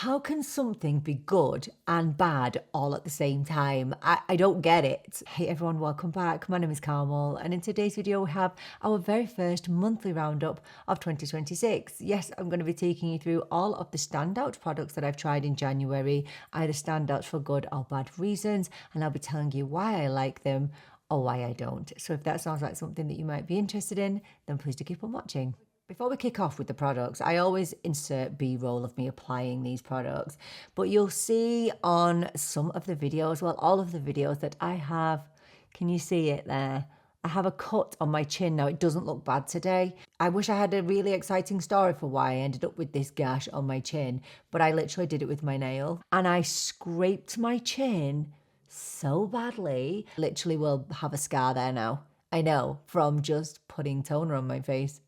How can something be good and bad all at the same time? I don't get it. Hey everyone, welcome back. My name is Carmel, and in today's video we have our very first monthly roundup of 2026. Yes, I'm going to be taking you through all of the standout products that I've tried in January, either standouts for good or bad reasons, and I'll be telling you why I like them or why I don't. So if that sounds like something that you might be interested in, then please do keep on watching. Before we kick off with the products, I always insert B-roll of me applying these products, but you'll see on some of the videos, well, all of the videos that I have, can you see it there? I have a cut on my chin now. It doesn't look bad today. I wish I had a really exciting story for why I ended up with this gash on my chin, but I literally did it with my nail and I scraped my chin so badly. Literally will have a scar there now. I know, from just putting toner on my face.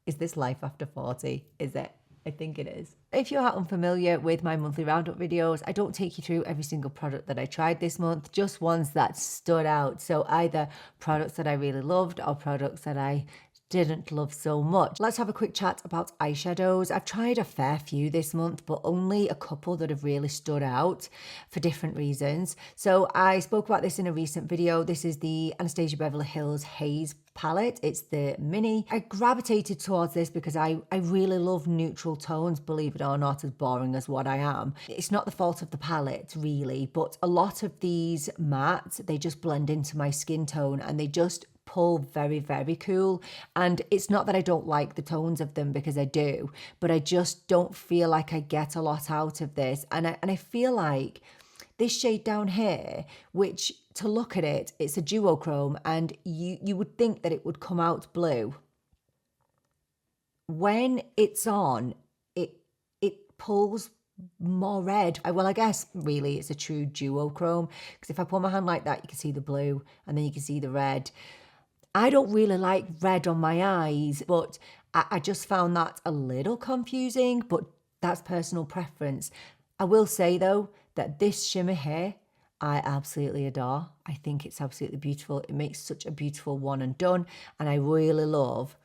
Is this life after 40? Is it? I think it is. If you are unfamiliar with my monthly roundup videos, I don't take you through every single product that I tried this month, just ones that stood out. So either products that I really loved or products that I didn't love so much. Let's have a quick chat about eyeshadows. I've tried a fair few this month, but only a couple that have really stood out for different reasons. So I spoke about this in a recent video. This is the Anastasia Beverly Hills Haze palette. It's the mini. I gravitated towards this because I really love neutral tones, believe it or not, as boring as what I am. It's not the fault of the palette really, but a lot of these mattes, they just blend into my skin tone and they just pull very, very cool. And it's not that I don't like the tones of them, because I do, but I just don't feel like I get a lot out of this. And I feel like this shade down here, which to look at it, it's a duochrome, and you would think that it would come out blue. When it's on, it pulls more red. Well, I guess really it's a true duochrome, because if I put my hand like that, you can see the blue and then you can see the red. I don't really like red on my eyes, but I just found that a little confusing, but that's personal preference. I will say though that this shimmer here, I absolutely adore. I think it's absolutely beautiful. It makes such a beautiful one and done. And I really love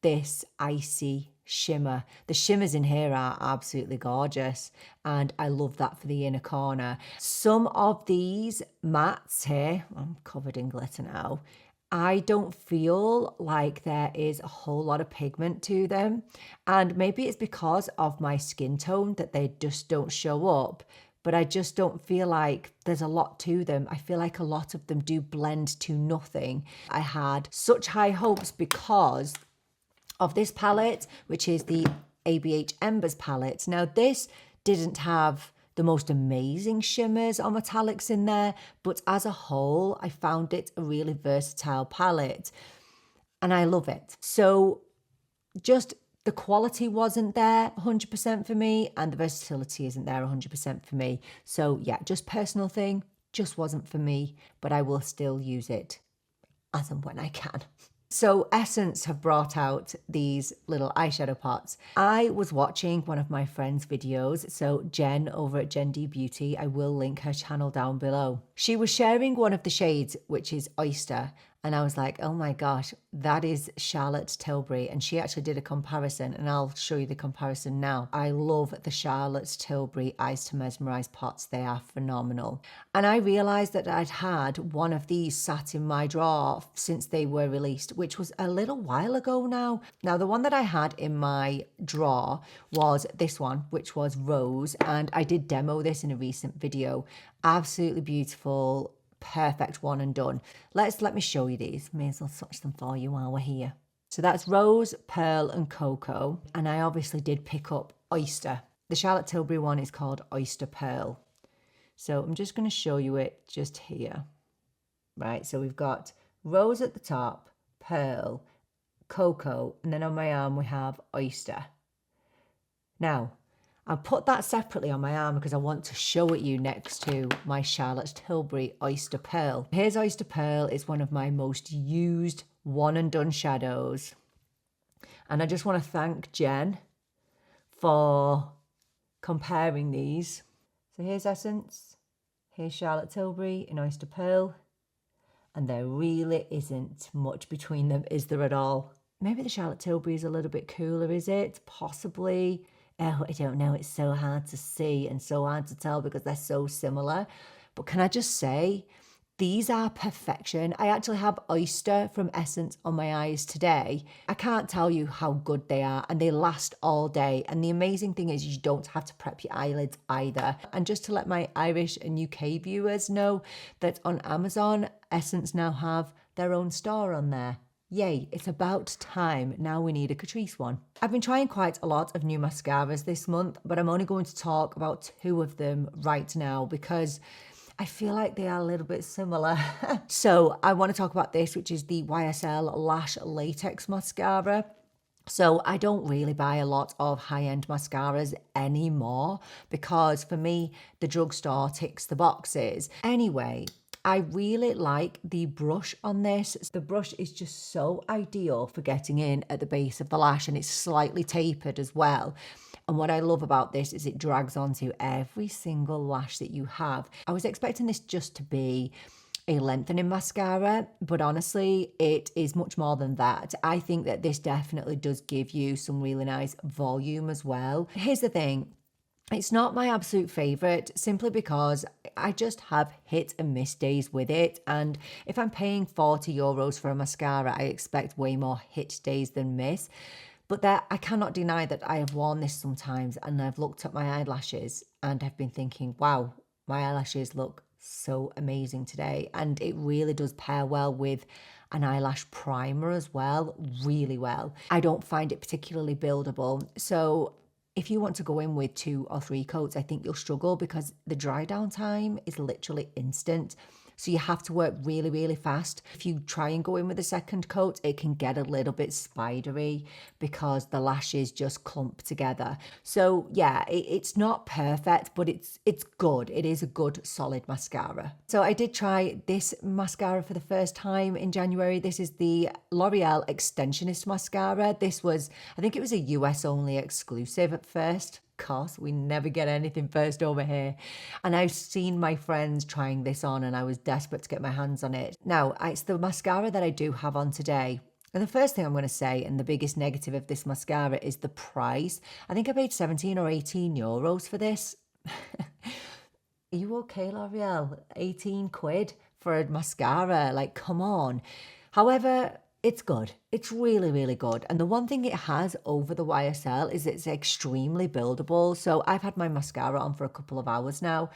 this icy shimmer. The shimmers in here are absolutely gorgeous, and I love that for the inner corner. Some of these mattes here, I'm covered in glitter now, I don't feel like there is a whole lot of pigment to them, and maybe it's because of my skin tone that they just don't show up, but I just don't feel like there's a lot to them. I feel like a lot of them do blend to nothing. I had such high hopes because of this palette, which is the ABH Embers palette. Now this didn't have the most amazing shimmers or metallics in there, but as a whole, I found it a really versatile palette and I love it. So just the quality wasn't there 100% for me, and the versatility isn't there 100% for me. So yeah, just personal thing, just wasn't for me, but I will still use it as and when I can. So Essence have brought out these little eyeshadow pots. I was watching one of my friend's videos, so Jen over at Jen D Beauty, I will link her channel down below. She was sharing one of the shades, which is Oyster, and I was like, oh my gosh, that is Charlotte Tilbury. And she actually did a comparison, and I'll show you the comparison now. I love the Charlotte Tilbury Eyes to Mesmerize pots. They are phenomenal. And I realized that I'd had one of these sat in my drawer since they were released, which was a little while ago now. Now, the one that I had in my drawer was this one, which was Rose. And I did demo this in a recent video. Absolutely beautiful. Perfect one and done. Let me show you these. May as well swatch them for you while we're here. So that's Rose, Pearl and Cocoa. And I obviously did pick up Oyster. The Charlotte Tilbury one is called Oyster Pearl. So I'm just going to show you it just here. Right, so we've got Rose at the top, Pearl, Cocoa, and then on my arm we have Oyster. Now, I'll put that separately on my arm because I want to show it you next to my Charlotte Tilbury Oyster Pearl. Here's Oyster Pearl. It's one of my most used one and done shadows. And I just want to thank Jen for comparing these. So here's Essence, here's Charlotte Tilbury in Oyster Pearl. And there really isn't much between them, is there at all? Maybe the Charlotte Tilbury is a little bit cooler, is it? Possibly. Oh, I don't know. It's so hard to see and so hard to tell because they're so similar. But can I just say, these are perfection. I actually have Oyster from Essence on my eyes today. I can't tell you how good they are, and they last all day. And the amazing thing is you don't have to prep your eyelids either. And just to let my Irish and UK viewers know that on Amazon, Essence now have their own store on there. Yay, it's about time. Now we need a Catrice one. I've been trying quite a lot of new mascaras this month, but I'm only going to talk about 2 of them right now because I feel like they are a little bit similar. So I want to talk about this, which is the YSL Lash Latex Mascara. So I don't really buy a lot of high-end mascaras anymore because for me, the drugstore ticks the boxes. Anyway, I really like the brush on this. The brush is just so ideal for getting in at the base of the lash, and it's slightly tapered as well. And what I love about this is it drags onto every single lash that you have. I was expecting this just to be a lengthening mascara, but honestly, it is much more than that. I think that this definitely does give you some really nice volume as well. Here's the thing. It's not my absolute favourite simply because I just have hit and miss days with it. And if I'm paying €40 for a mascara, I expect way more hit days than miss. But there, I cannot deny that I have worn this sometimes and I've looked at my eyelashes and I've been thinking, wow, my eyelashes look so amazing today. And it really does pair well with an eyelash primer as well, really well. I don't find it particularly buildable. So if you want to go in with 2 or 3 coats, I think you'll struggle because the dry down time is literally instant. So you have to work really, really fast. If you try and go in with a second coat, it can get a little bit spidery because the lashes just clump together. So yeah, it's not perfect, but it's good. It is a good, solid mascara. So I did try this mascara for the first time in January. This is the L'Oreal Extensionist mascara. This was, I think it was a US only exclusive at first. Course, we never get anything first over here. And I've seen my friends trying this on and I was desperate to get my hands on it. Now, it's the mascara that I do have on today. And the first thing I'm going to say, and the biggest negative of this mascara, is the price. I think I paid 17 or 18 euros for this. Are you okay, L'Oreal? 18 quid for a mascara? Like, come on. However, it's good. It's really, really good. And the one thing it has over the YSL is it's extremely buildable. So I've had my mascara on for a couple of hours now.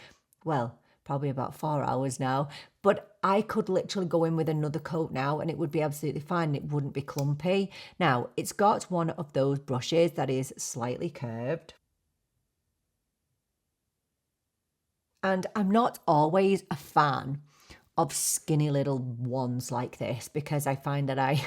Well, probably about 4 hours now. But I could literally go in with another coat now and it would be absolutely fine. It wouldn't be clumpy. Now, it's got one of those brushes that is slightly curved. And I'm not always a fan of skinny little ones like this because I find that I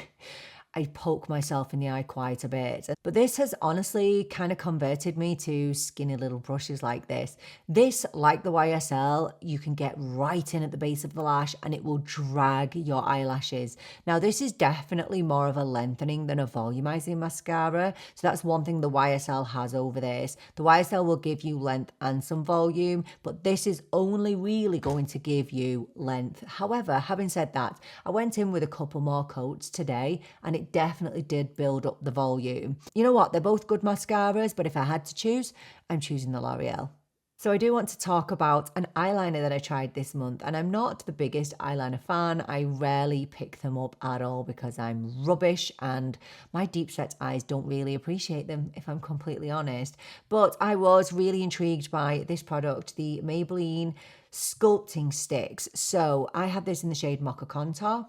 poke myself in the eye quite a bit. But this has honestly kind of converted me to skinny little brushes like this. This, like the YSL, you can get right in at the base of the lash and it will drag your eyelashes. Now, this is definitely more of a lengthening than a volumizing mascara. So that's one thing the YSL has over this. The YSL will give you length and some volume, but this is only really going to give you length. However, having said that, I went in with a couple more coats today and it definitely did build up the volume. You know what? They're both good mascaras, but if I had to choose, I'm choosing the L'Oreal. So I do want to talk about an eyeliner that I tried this month, and I'm not the biggest eyeliner fan. I rarely pick them up at all because I'm rubbish and my deep set eyes don't really appreciate them, if I'm completely honest. But I was really intrigued by this product, the Maybelline Sculpting Stix. So I have this in the shade Mocha Contour.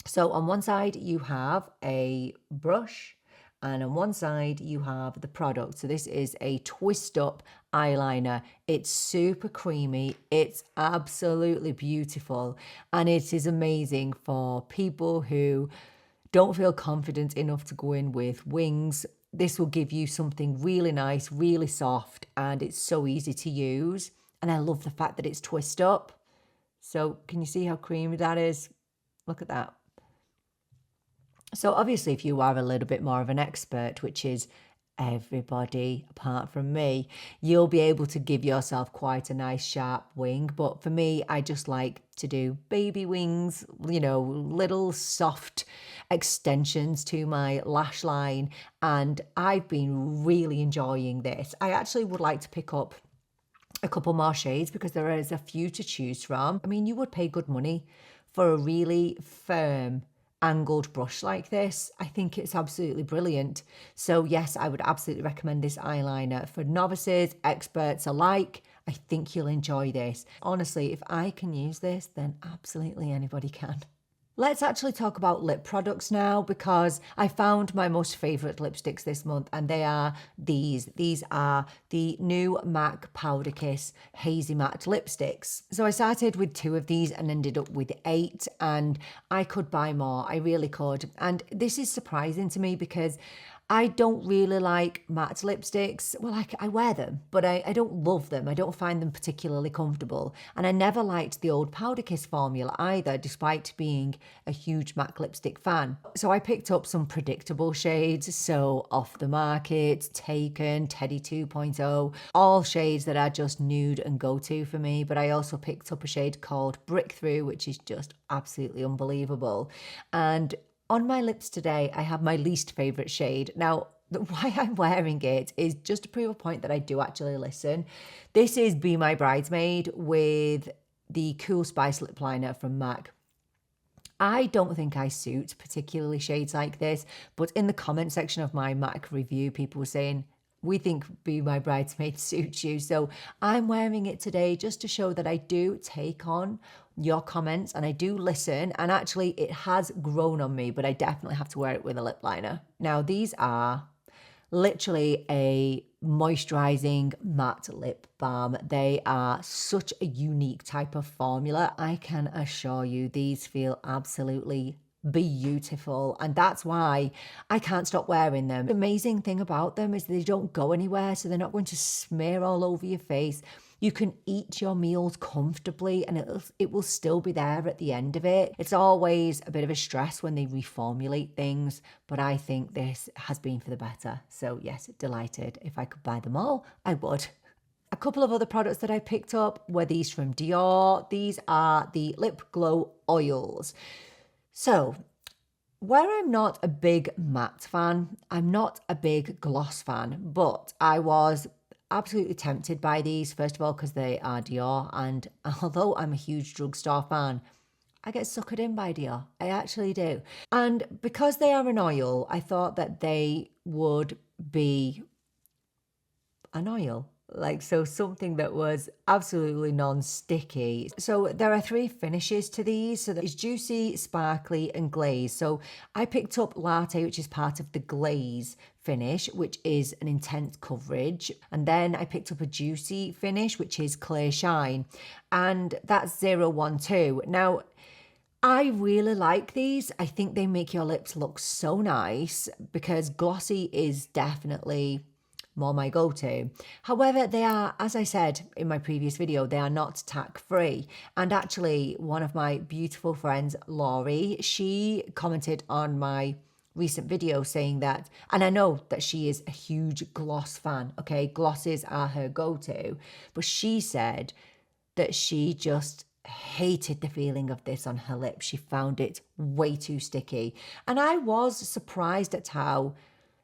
So on one side you have a brush and on one side you have the product. So this is a twist up eyeliner. It's super creamy. It's absolutely beautiful. And it is amazing for people who don't feel confident enough to go in with wings. This will give you something really nice, really soft, and it's so easy to use. And I love the fact that it's twist up. So can you see how creamy that is? Look at that. So obviously if you are a little bit more of an expert, which is everybody apart from me. You'll be able to give yourself quite a nice sharp wing, but for me, I just like to do baby wings, you know, little soft extensions to my lash line, and I've been really enjoying this. I actually would like to pick up a couple more shades because there is a few to choose from. I mean, you would pay good money for a really firm angled brush like this. I think it's absolutely brilliant. So yes, I would absolutely recommend this eyeliner for novices, experts alike. I think you'll enjoy this. Honestly, if I can use this, then absolutely anybody can. Let's actually talk about lip products now, because I found my most favourite lipsticks this month, and they are these. These are the new MAC Powder Kiss Hazy Matte lipsticks. So I started with 2 of these and ended up with 8, and I could buy more. I really could. And this is surprising to me because I don't really like matte lipsticks. Well, I wear them, but I don't love them. I don't find them particularly comfortable. And I never liked the old Powder Kiss formula either, despite being a huge MAC lipstick fan. So I picked up some predictable shades. So Off the Market, Taken, Teddy 2.0, all shades that are just nude and go-to for me. But I also picked up a shade called Brick Through, which is just absolutely unbelievable. And on my lips today, I have my least favourite shade. Now, why I'm wearing it is just to prove a point that I do actually listen. This is Be My Bridesmaid with the Cool Spice lip liner from MAC. I don't think I suit particularly shades like this, but in the comment section of my MAC review, people were saying, we think Be My Bridesmaid suits you. So I'm wearing it today just to show that I do take on your comments and I do listen, and actually it has grown on me, but I definitely have to wear it with a lip liner. Now these are literally a moisturizing matte lip balm. They are such a unique type of formula. I can assure you these feel absolutely beautiful, and that's why I can't stop wearing them. The amazing thing about them is they don't go anywhere, so they're not going to smear all over your face. You can eat your meals comfortably and it will still be there at the end of it. It's always a bit of a stress when they reformulate things, but I think this has been for the better. So yes, delighted. If I could buy them all, I would. A couple of other products that I picked up were these from Dior. These are the Lip Glow Oils. So, where I'm not a big matte fan, I'm not a big gloss fan, but I was absolutely tempted by these, first of all, because they are Dior, and although I'm a huge drugstore fan, I get suckered in by Dior. I actually do. And because they are an oil, I thought that they would be an oil. So something that was absolutely non-sticky. So there are 3 finishes to these. So there's juicy, sparkly and glaze. So I picked up Latte, which is part of the glaze finish, which is an intense coverage. And then I picked up a juicy finish, which is clear shine. And that's 012. Now, I really like these. I think they make your lips look so nice because glossy is definitely more my go-to. However, they are, as I said in my previous video, they are not tack free. And actually, one of my beautiful friends, Laurie, she commented on my recent video saying that, and I know that she is a huge gloss fan, okay? Glosses are her go-to. But she said that she just hated the feeling of this on her lips. She found it way too sticky. And I was surprised at how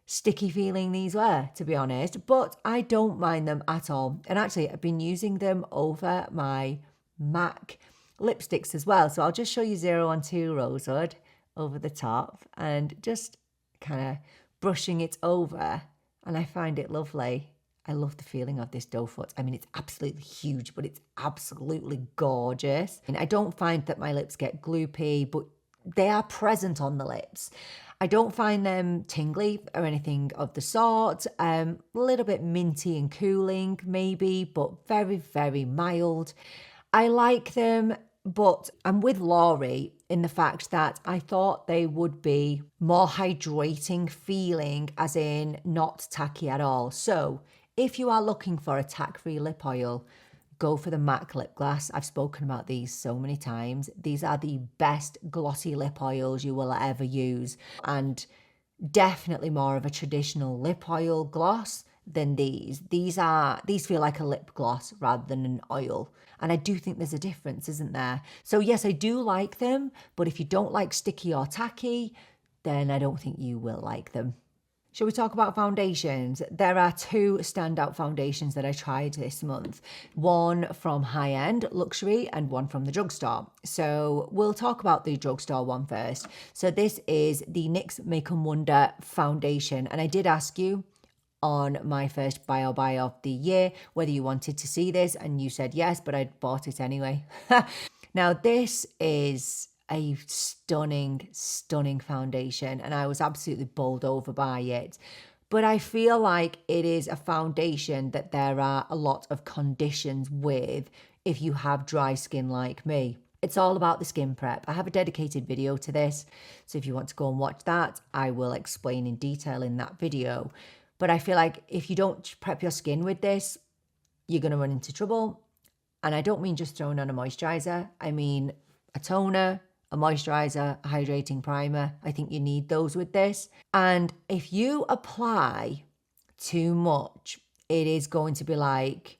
sticky feeling these were, to be honest, but I don't mind them at all. And actually, I've been using them over my MAC lipsticks as well. So I'll just show you 012 Rosewood over the top and just kind of brushing it over, and I find it lovely. I love the feeling of this doe foot. I mean, it's absolutely huge, but it's absolutely gorgeous. And I don't find that my lips get gloopy, but they are present on the lips. I don't find them tingly or anything of the sort. A little bit minty and cooling maybe, but very, very mild. I like them, but I'm with Laurie in the fact that I thought they would be more hydrating feeling, as in not tacky at all. So if you are looking for a tack-free lip oil, go for the MAC lip gloss. I've spoken about these so many times. These are the best glossy lip oils you will ever use. And definitely more of a traditional lip oil gloss than these. These feel like a lip gloss rather than an oil. And I do think there's a difference, isn't there? So yes, I do like them, but if you don't like sticky or tacky, then I don't think you will like them. Shall we talk about foundations? There are two standout foundations that I tried this month. One from high-end luxury and one from the drugstore. So we'll talk about the drugstore one first. So this is the NYX Make and Wonder foundation. And I did ask you on my first buy of the year whether you wanted to see this, and you said yes, but I bought it anyway. Now this is a stunning foundation, and I was absolutely bowled over by it. But I feel like it is a foundation that there are a lot of conditions with if you have dry skin like me. It's all about the skin prep. I have a dedicated video to this, so if you want to go and watch that, I will explain in detail in that video. But I feel like if you don't prep your skin with this, you're going to run into trouble. And I don't mean just throwing on a moisturizer. I mean a toner, a moisturizer, a hydrating primer. I think you need those with this. And if you apply too much, it is going to be like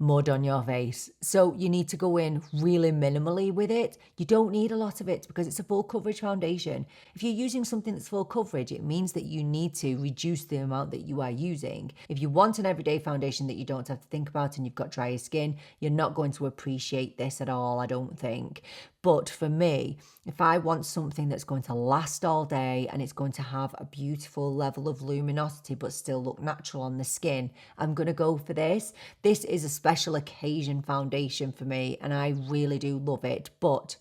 mud on your face. So you need to go in really minimally with it. You don't need a lot of it because it's a full coverage foundation. If you're using something that's full coverage, it means that you need to reduce the amount that you are using. If you want an everyday foundation that you don't have to think about and you've got drier skin, you're not going to appreciate this at all, I don't think. But for me, if I want something that's going to last all day and it's going to have a beautiful level of luminosity but still look natural on the skin, I'm going to go for this. This is a special occasion foundation for me and I really do love it, but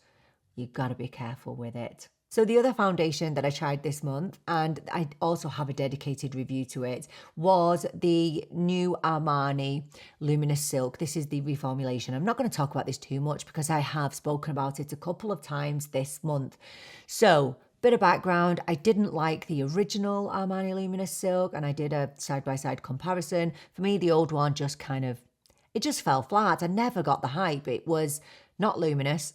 you've got to be careful with it. So the other foundation that I tried this month, and I also have a dedicated review to it, was the new Armani Luminous Silk. This is the reformulation. I'm not going to talk about this too much because I have spoken about it a couple of times this month. So, bit of background, I didn't like the original Armani Luminous Silk, and I did a side-by-side comparison. For me, the old one just it just fell flat. I never got the hype. It was not luminous.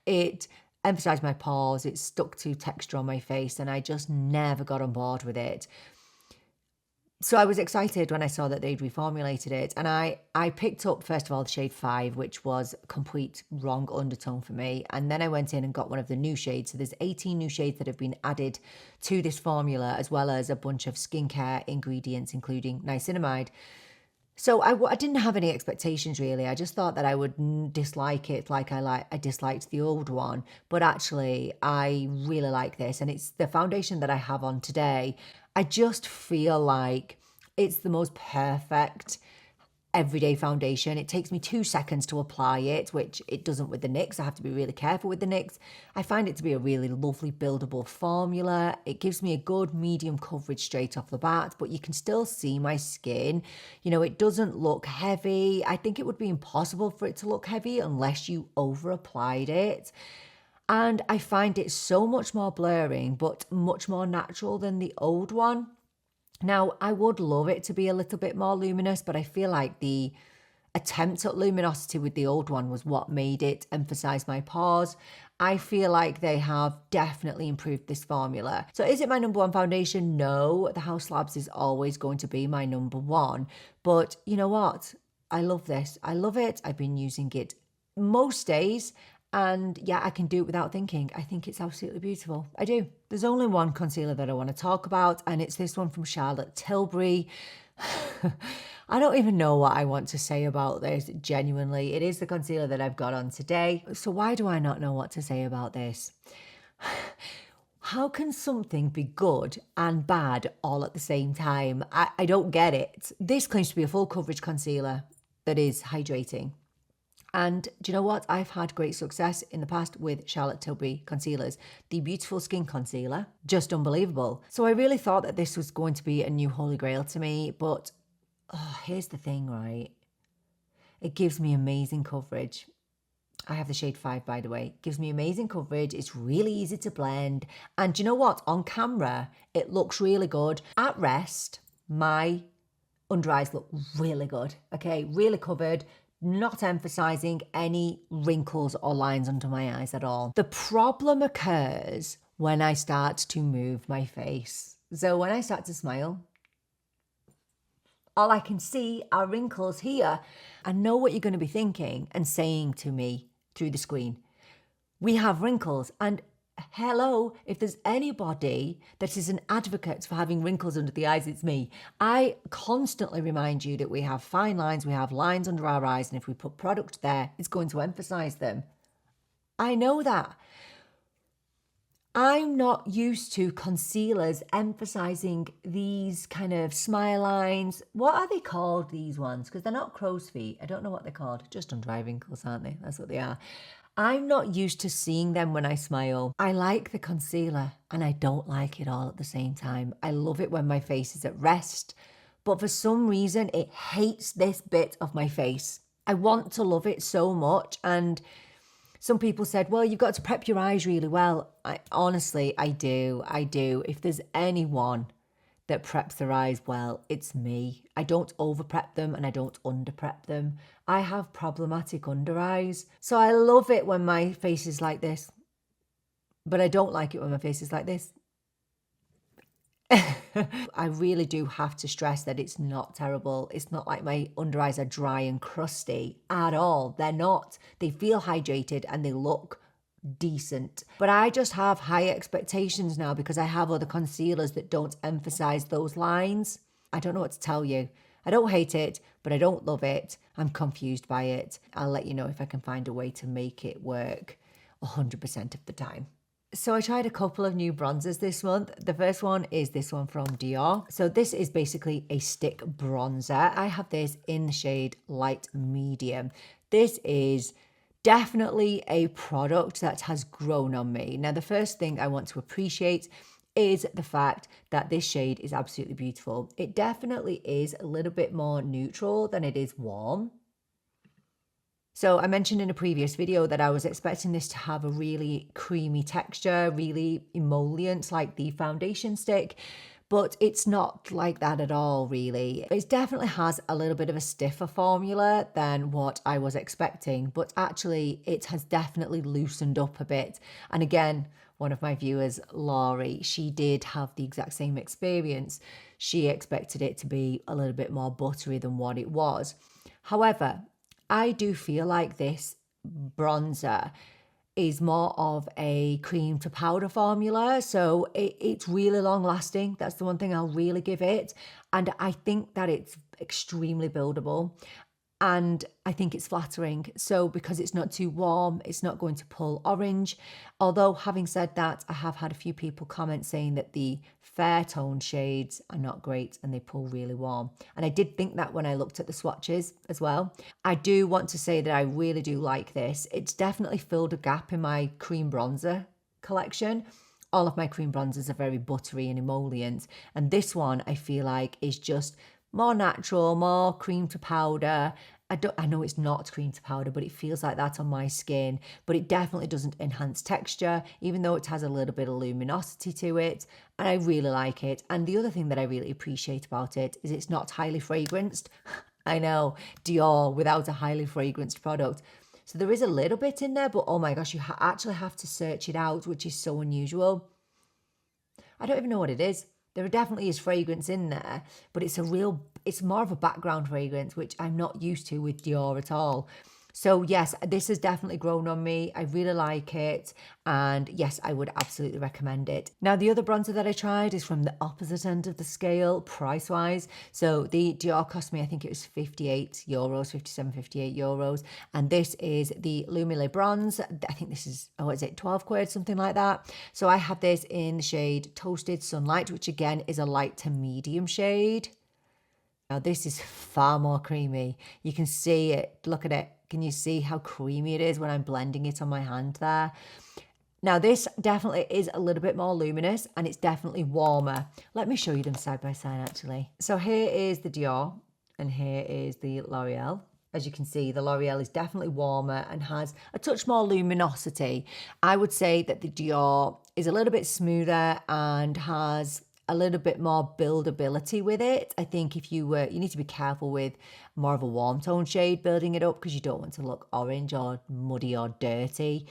It emphasized my pores, it stuck to texture on my face, and I just never got on board with it. So I was excited when I saw that they'd reformulated it, and I picked up, first of all, the shade 5, which was a complete wrong undertone for me, and then I went in and got one of the new shades. So there's 18 new shades that have been added to this formula, as well as a bunch of skincare ingredients, including niacinamide. So I didn't have any expectations really. I just thought that I would dislike it like I disliked the old one. But actually, I really like this. And it's the foundation that I have on today. I just feel like it's the most perfect everyday foundation. It takes me 2 seconds to apply it, which it doesn't with the NYX. I have to be really careful with the NYX. I find it to be a really lovely buildable formula. It gives me a good medium coverage straight off the bat, but you can still see my skin. You know, it doesn't look heavy. I think it would be impossible for it to look heavy unless you over applied it. And I find it so much more blurring, but much more natural than the old one. Now, I would love it to be a little bit more luminous, but I feel like the attempt at luminosity with the old one was what made it emphasize my pores. I feel like they have definitely improved this formula. So is it my number one foundation? No, the House Labs is always going to be my number one. But you know what? I love this. I love it. I've been using it most days. And yeah, I can do it without thinking. I think it's absolutely beautiful. I do. There's only one concealer that I want to talk about, and it's this one from Charlotte Tilbury. I don't even know what I want to say about this, genuinely. It is the concealer that I've got on today. So why do I not know what to say about this? How can something be good and bad all at the same time? I don't get it. This claims to be a full coverage concealer that is hydrating. And do you know what? I've had great success in the past with Charlotte Tilbury concealers. The Beautiful Skin Concealer, just unbelievable. So I really thought that this was going to be a new holy grail to me, but here's the thing, right? It gives me amazing coverage. I have the shade 5, by the way. It gives me amazing coverage. It's really easy to blend. And do you know what? On camera, it looks really good. At rest, my under eyes look really good. Okay, really covered. Not emphasizing any wrinkles or lines under my eyes at all. The problem occurs when I start to move my face. So when I start to smile, all I can see are wrinkles here. I know what you're going to be thinking and saying to me through the screen. We have wrinkles, and hello, if there's anybody that is an advocate for having wrinkles under the eyes, it's me. I constantly remind you that we have fine lines, we have lines under our eyes, and if we put product there, it's going to emphasize them. I know that. I'm not used to concealers emphasizing these kind of smile lines. What are they called, these ones? Because they're not crow's feet. I don't know what they're called. Just under eye wrinkles, aren't they? That's what they are. I'm not used to seeing them when I smile. I like the concealer and I don't like it all at the same time. I love it when my face is at rest, but for some reason it hates this bit of my face. I want to love it so much, and some people said, well, you've got to prep your eyes really well. Honestly, I do. If there's anyone that preps their eyes well, it's me. I don't over prep them and I don't under prep them. I have problematic under eyes. So I love it when my face is like this, but I don't like it when my face is like this. I really do have to stress that it's not terrible. It's not like my under eyes are dry and crusty at all. They're not. They feel hydrated and they look decent. But I just have high expectations now because I have other concealers that don't emphasize those lines. I don't know what to tell you. I don't hate it, but I don't love it. I'm confused by it. I'll let you know if I can find a way to make it work 100% of the time. So I tried a couple of new bronzers this month. The first one is this one from Dior. So this is basically a stick bronzer. I have this in the shade light medium. This is definitely a product that has grown on me. Now, the first thing I want to appreciate is the fact that this shade is absolutely beautiful. It definitely is a little bit more neutral than it is warm. So I mentioned in a previous video that I was expecting this to have a really creamy texture, really emollient like the foundation stick, but it's not like that at all, really. It definitely has a little bit of a stiffer formula than what I was expecting, but actually it has definitely loosened up a bit. And again, one of my viewers, Laurie, she did have the exact same experience. She expected it to be a little bit more buttery than what it was. However, I do feel like this bronzer is more of a cream to powder formula. So it's really long lasting. That's the one thing I'll really give it. And I think that it's extremely buildable. And I think it's flattering. So because it's not too warm, it's not going to pull orange. Although having said that, I have had a few people comment saying that the fair tone shades are not great and they pull really warm. And I did think that when I looked at the swatches as well. I do want to say that I really do like this. It's definitely filled a gap in my cream bronzer collection. All of my cream bronzers are very buttery and emollient. And this one I feel like is just more natural, more cream to powder. I know it's not cream to powder, but it feels like that on my skin. But it definitely doesn't enhance texture, even though it has a little bit of luminosity to it. And I really like it. And the other thing that I really appreciate about it is it's not highly fragranced. I know, Dior without a highly fragranced product. So there is a little bit in there, but oh my gosh, you actually have to search it out, which is so unusual. I don't even know what it is. There definitely is fragrance in there, but it's more of a background fragrance, which I'm not used to with Dior at all. So yes, this has definitely grown on me. I really like it. And yes, I would absolutely recommend it. Now, the other bronzer that I tried is from the opposite end of the scale, price-wise. So the Dior cost me, I think it was €58, 57, €58. And this is the Luminous Bronze. I think this is, oh, is it 12 quid, something like that. So I have this in the shade Toasted Sunlight, which again is a light to medium shade. Now this is far more creamy. You can see it, look at it. Can you see how creamy it is when I'm blending it on my hand there? Now this definitely is a little bit more luminous and it's definitely warmer. Let me show you them side by side actually. So here is the Dior and here is the L'Oreal. As you can see, the L'Oreal is definitely warmer and has a touch more luminosity. I would say that the Dior is a little bit smoother and has a little bit more buildability with it. I think if you need to be careful with more of a warm tone shade building it up because you don't want to look orange or muddy or dirty.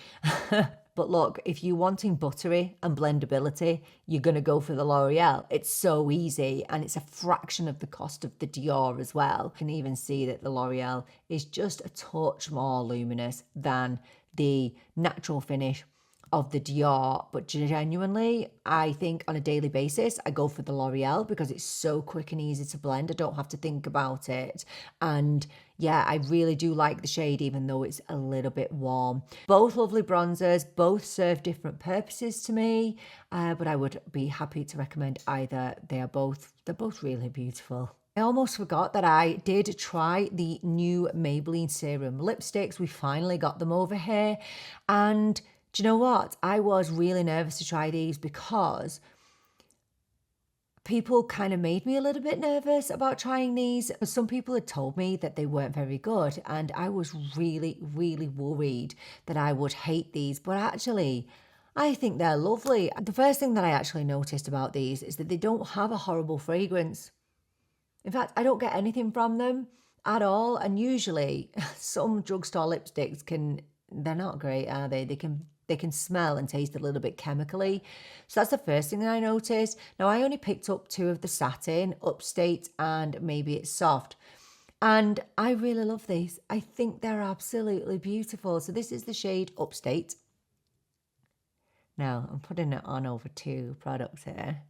But look, if you're wanting buttery and blendability, you're going to go for the L'Oreal. It's so easy, and it's a fraction of the cost of the Dior as well. You can even see that the L'Oreal is just a touch more luminous than the natural finish of the Dior, but genuinely, I think on a daily basis, I go for the L'Oreal because it's so quick and easy to blend. I don't have to think about it. And yeah, I really do like the shade, even though it's a little bit warm. Both lovely bronzers, both serve different purposes to me, but I would be happy to recommend either. They're both really beautiful. I almost forgot that I did try the new Maybelline Serum lipsticks. We finally got them over here, and do you know what? I was really nervous to try these because people kind of made me a little bit nervous about trying these. Some people had told me that they weren't very good, and I was really, really worried that I would hate these. But actually, I think they're lovely. The first thing that I actually noticed about these is that they don't have a horrible fragrance. In fact, I don't get anything from them at all. And usually some drugstore lipsticks they're not great, are they? They can smell and taste a little bit chemically. So that's the first thing that I noticed. Now, I only picked up 2 of the satin, Upstate and Maybe It's Soft. And I really love these. I think they're absolutely beautiful. So this is the shade Upstate. Now, I'm putting it on over 2 products here.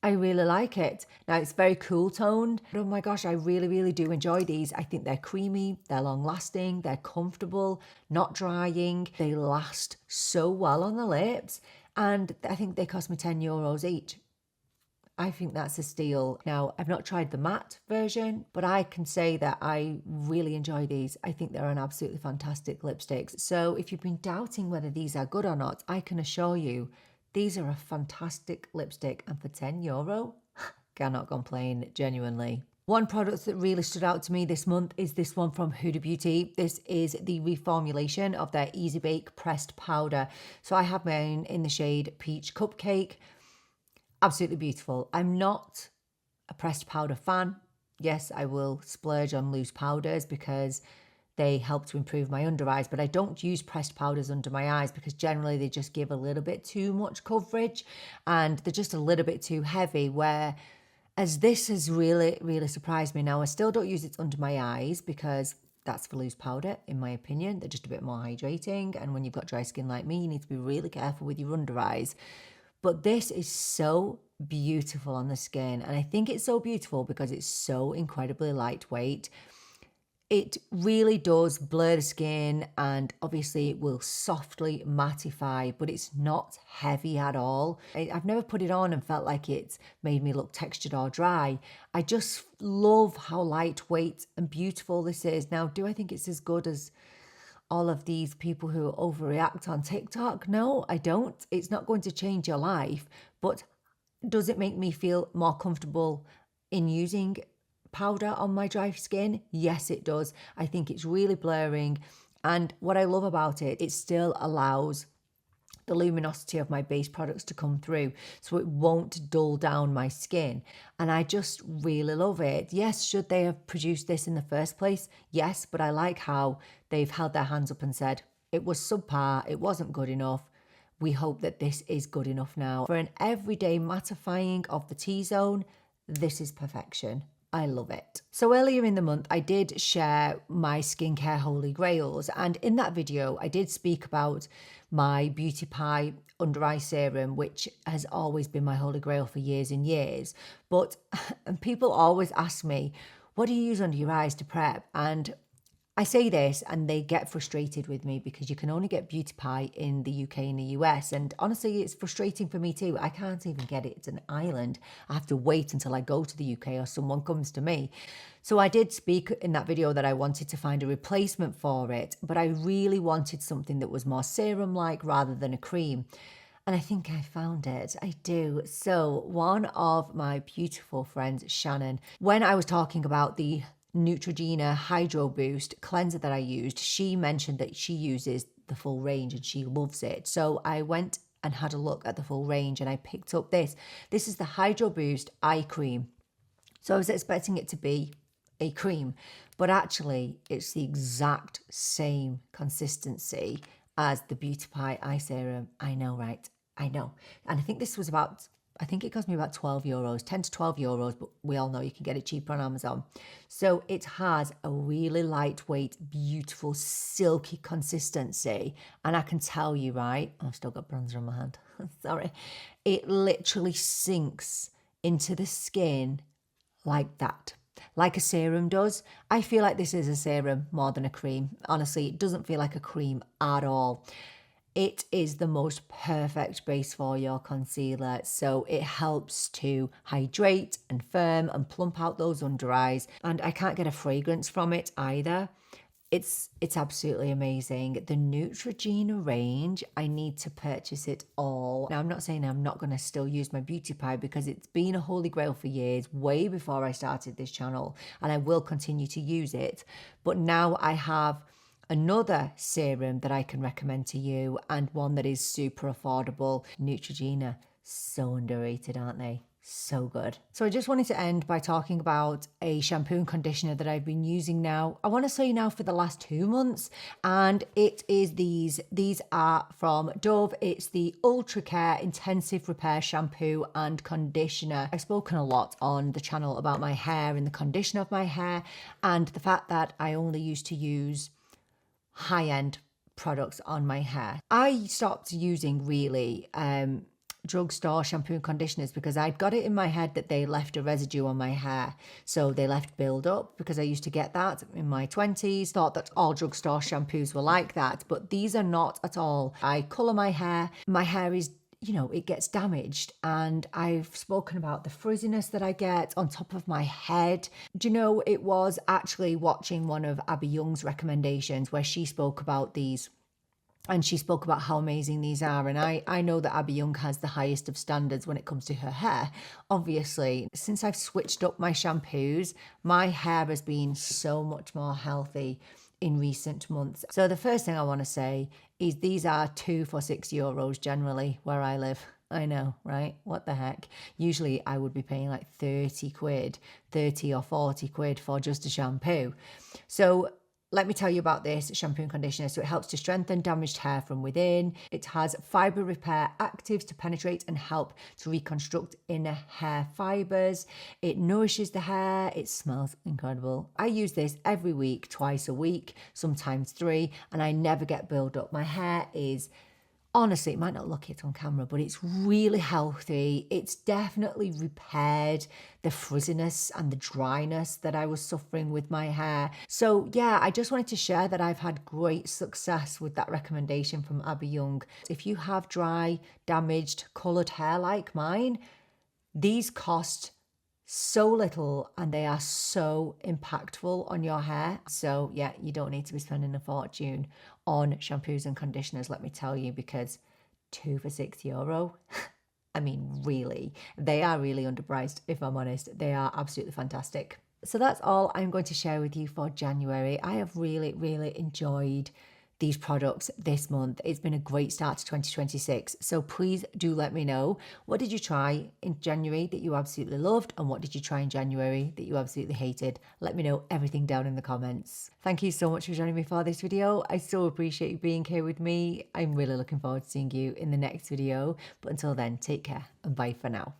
I really like it. Now, it's very cool toned. Oh my gosh, I really, really do enjoy these. I think they're creamy, they're long lasting, they're comfortable, not drying. They last so well on the lips. And I think they cost me €10 each. I think that's a steal. Now, I've not tried the matte version, but I can say that I really enjoy these. I think they're an absolutely fantastic lipsticks. So if you've been doubting whether these are good or not, I can assure you, these are a fantastic lipstick, and for €10, cannot complain, genuinely. One product that really stood out to me this month is this one from Huda Beauty. This is the reformulation of their Easy Bake Pressed Powder. So I have mine in the shade Peach Cupcake. Absolutely beautiful. I'm not a pressed powder fan. Yes, I will splurge on loose powders because they help to improve my under eyes, but I don't use pressed powders under my eyes because generally they just give a little bit too much coverage and they're just a little bit too heavy, whereas this has really, really surprised me. Now, I still don't use it under my eyes because that's for loose powder, in my opinion. They're just a bit more hydrating, and when you've got dry skin like me, you need to be really careful with your under eyes. But this is so beautiful on the skin, and I think it's so beautiful because it's so incredibly lightweight. It really does blur the skin, and obviously it will softly mattify, but it's not heavy at all. I've never put it on and felt like it's made me look textured or dry. I just love how lightweight and beautiful this is. Now, do I think it's as good as all of these people who overreact on TikTok? No, I don't. It's not going to change your life, but does it make me feel more comfortable in using powder on my dry skin? Yes, it does. I think it's really blurring, and what I love about it, it still allows the luminosity of my base products to come through, so it won't dull down my skin, and I just really love it. Yes, should they have produced this in the first place? Yes, but I like how they've held their hands up and said it was subpar, it wasn't good enough. We hope that this is good enough now. For an everyday mattifying of the T-zone, this is perfection. I love it. So earlier in the month, I did share my skincare holy grails, and in that video, I did speak about my Beauty Pie under eye serum, which has always been my holy grail for years and years. But and people always ask me, what do you use under your eyes to prep? And I say this and they get frustrated with me because you can only get Beauty Pie in the UK and the US. And honestly, it's frustrating for me too. I can't even get it. It's an island. I have to wait until I go to the UK or someone comes to me. So I did speak in that video that I wanted to find a replacement for it, but I really wanted something that was more serum-like rather than a cream. And I think I found it. I do. So one of my beautiful friends, Shannon, when I was talking about the Neutrogena Hydro Boost cleanser that I used, she mentioned that she uses the full range and she loves it. So I went and had a look at the full range and I picked up this. This is the Hydro Boost Eye Cream. So I was expecting it to be a cream, but actually it's the exact same consistency as the Beauty Pie Eye Serum. I know, right? I know. And I think this was about, I think it cost me about 12 euros, 10 to 12 euros, but we all know you can get it cheaper on Amazon. So it has a really lightweight, beautiful, silky consistency. And I can tell you, right, I've still got bronzer on my hand, sorry. It literally sinks into the skin like that, like a serum does. I feel like this is a serum more than a cream. Honestly, it doesn't feel like a cream at all. It is the most perfect base for your concealer. So it helps to hydrate and firm and plump out those under eyes. And I can't get a fragrance from it either. It's absolutely amazing. The Neutrogena range, I need to purchase it all. Now, I'm not saying I'm not going to still use my Beauty Pie because it's been a holy grail for years, way before I started this channel, and I will continue to use it. But now I have another serum that I can recommend to you, and one that is super affordable. Neutrogena, so underrated, aren't they? So good. So I just wanted to end by talking about a shampoo and conditioner that I've been using now, I want to say now for the last 2 months, and it is these. These are from Dove. It's the Ultra Care Intensive Repair Shampoo and Conditioner. I've spoken a lot on the channel about my hair and the condition of my hair, and the fact that I only used to use high-end products on my hair. I stopped using really drugstore shampoo and conditioners because I'd got it in my head that they left a residue on my hair. So they left build-up because I used to get that in my 20s, thought that all drugstore shampoos were like that, but these are not at all. I colour my hair is, you know, it gets damaged, and I've spoken about the frizziness that I get on top of my head. Do you know, it was actually watching one of Abby Young's recommendations where she spoke about these, and she spoke about how amazing these are. And I know that Abby Young has the highest of standards when it comes to her hair. Obviously, since I've switched up my shampoos, my hair has been so much more healthy in recent months. So the first thing I want to say is these are 2 for €6 generally where I live. I know, right? What the heck? Usually I would be paying like 30 quid, 30 or 40 quid for just a shampoo. So let me tell you about this shampoo and conditioner. So it helps to strengthen damaged hair from within. It has fiber repair actives to penetrate and help to reconstruct inner hair fibers. It nourishes the hair. It smells incredible. I use this every week, twice a week, sometimes 3, and I never get build up. My hair is, honestly, it might not look it on camera, but it's really healthy. It's definitely repaired the frizziness and the dryness that I was suffering with my hair. So yeah, I just wanted to share that I've had great success with that recommendation from Abby Young. If you have dry, damaged, coloured hair like mine, these cost so little and they are so impactful on your hair. So yeah, you don't need to be spending a fortune on shampoos and conditioners, let me tell you, because 2 for €6, I mean, really, they are really underpriced, if I'm honest. They are absolutely fantastic. So that's all I'm going to share with you for January. I have really, really enjoyed these products this month. It's been a great start to 2026. So please do let me know, what did you try in January that you absolutely loved, and what did you try in January that you absolutely hated? Let me know everything down in the comments. Thank you so much for joining me for this video. I so appreciate you being here with me. I'm really looking forward to seeing you in the next video. But until then, take care and bye for now.